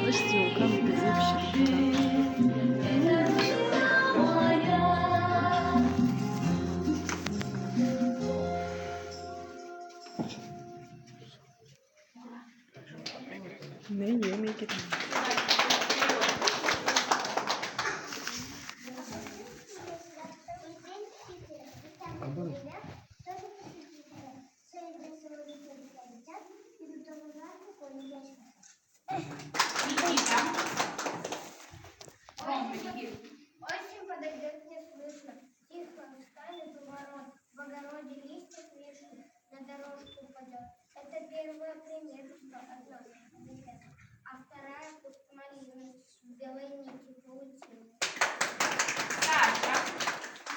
Подожди, у кого без вообще. Ne yemek yedim. Осень подойдет, не слышно. Тихо встали поворот. В огороде листья вишни, на дорожку упадет. Это первая примета, что от нас летят. А вторая куст малины в белой нити паутины.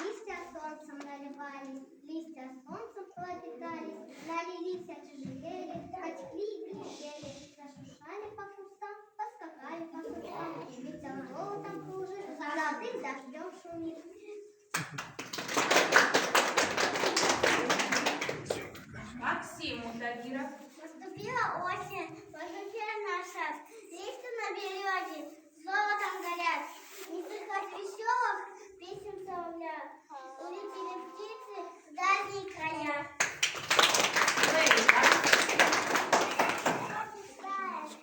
Листья солнцем наливались, листья солнцем пропитались, налились, отяжелели, потекли и блестели, зашуршали по кустам, поскакали по кустам, ветер золотом кружит, золотым дождем шумит. Максим Мутагиров. Наступила осень, пожухе наша, листья на березе золотом горят, не слыхать веселых песен соловья. Улетели птицы в дальние края.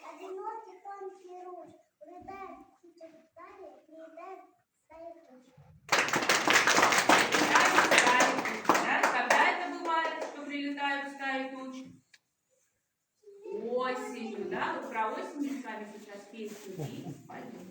Одинокий тонкий руч, улетает птица в стае, приедает своих руч. Когда это бывает, что прилетают стаи туч? Осенью, да? Вот про осень мы с вами сейчас песню и споем.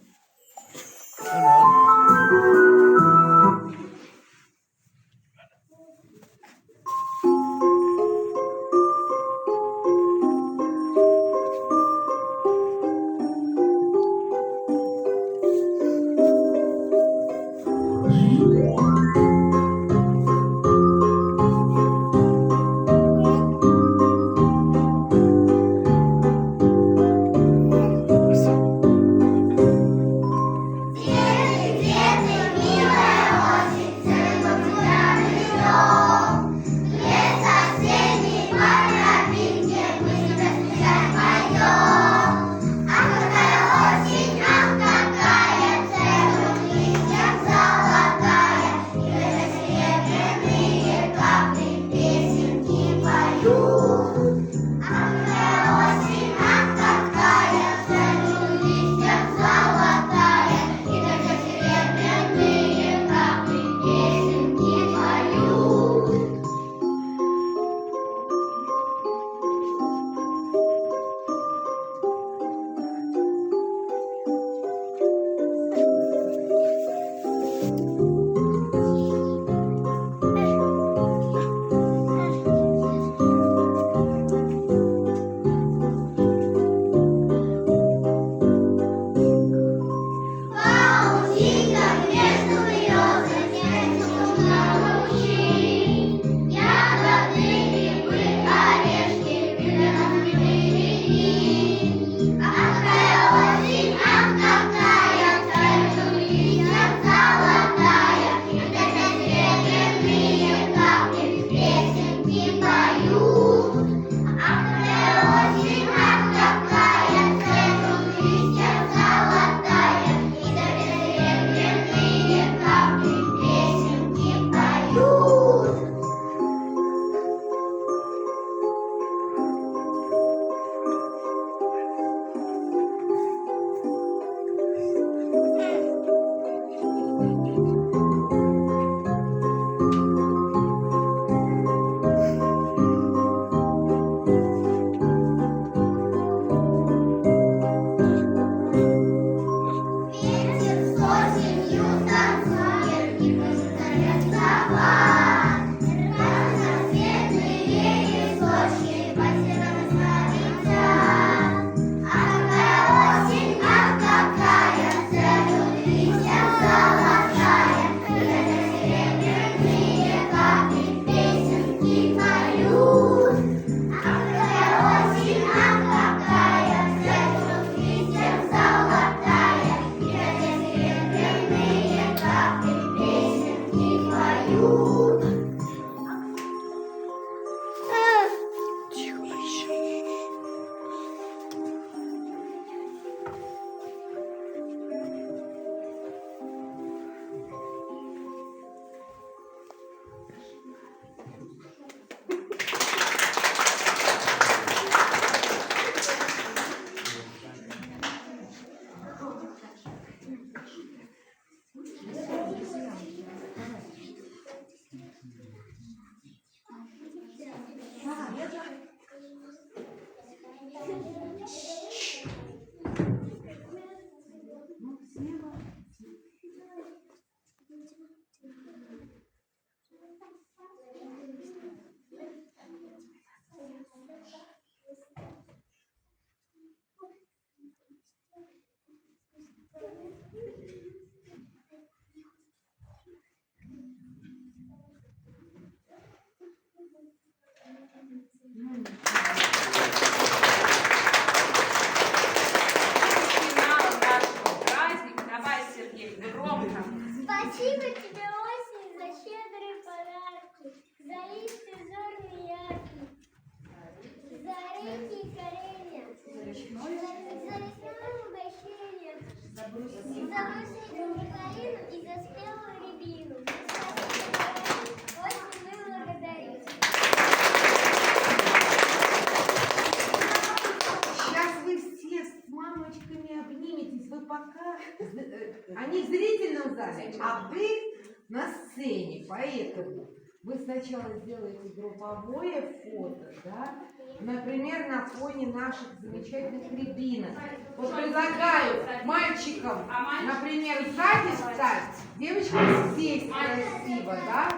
Поэтому вы сначала сделаете групповое фото, да? Например, на фоне наших замечательных рябинок. Вот предлагаю мальчикам, например, сзади встать, девочкам сесть красиво, да?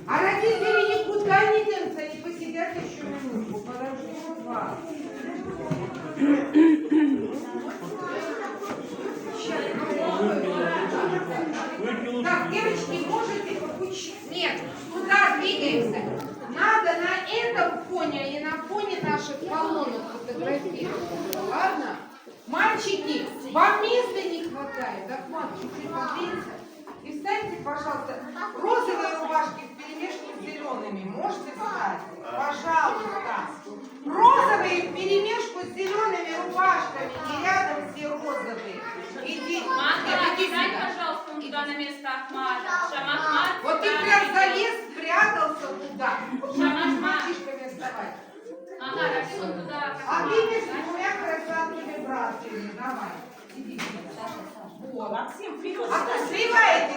А родители никуда не денутся, они посидят еще минутку, подождут вас. Так, девочки, можете поучить? Нет, туда двигаемся. Надо на этом фоне и на фоне наших колонок фотографироваться, ладно? Мальчики, вам места не хватает? Ахмат, чуть-чуть подвинься. И встаньте, пожалуйста, розовые рубашки вперемешку с зелеными. Можете встать? Пожалуйста. Розовые вперемешку с зелеными рубашками. Не рядом все розовые. Иди. Маха, Иди встань, сюда. пожалуйста, туда на место Ахмата. Шамахмат. Вот ты прям залез, спрятался туда. Шамахмат. С мальчишками вставать. Ага, Рафик, он туда. А ты между двумя красавцами братьями. Давай. Иди сюда. Вот. Максим, вперед! А то сливаете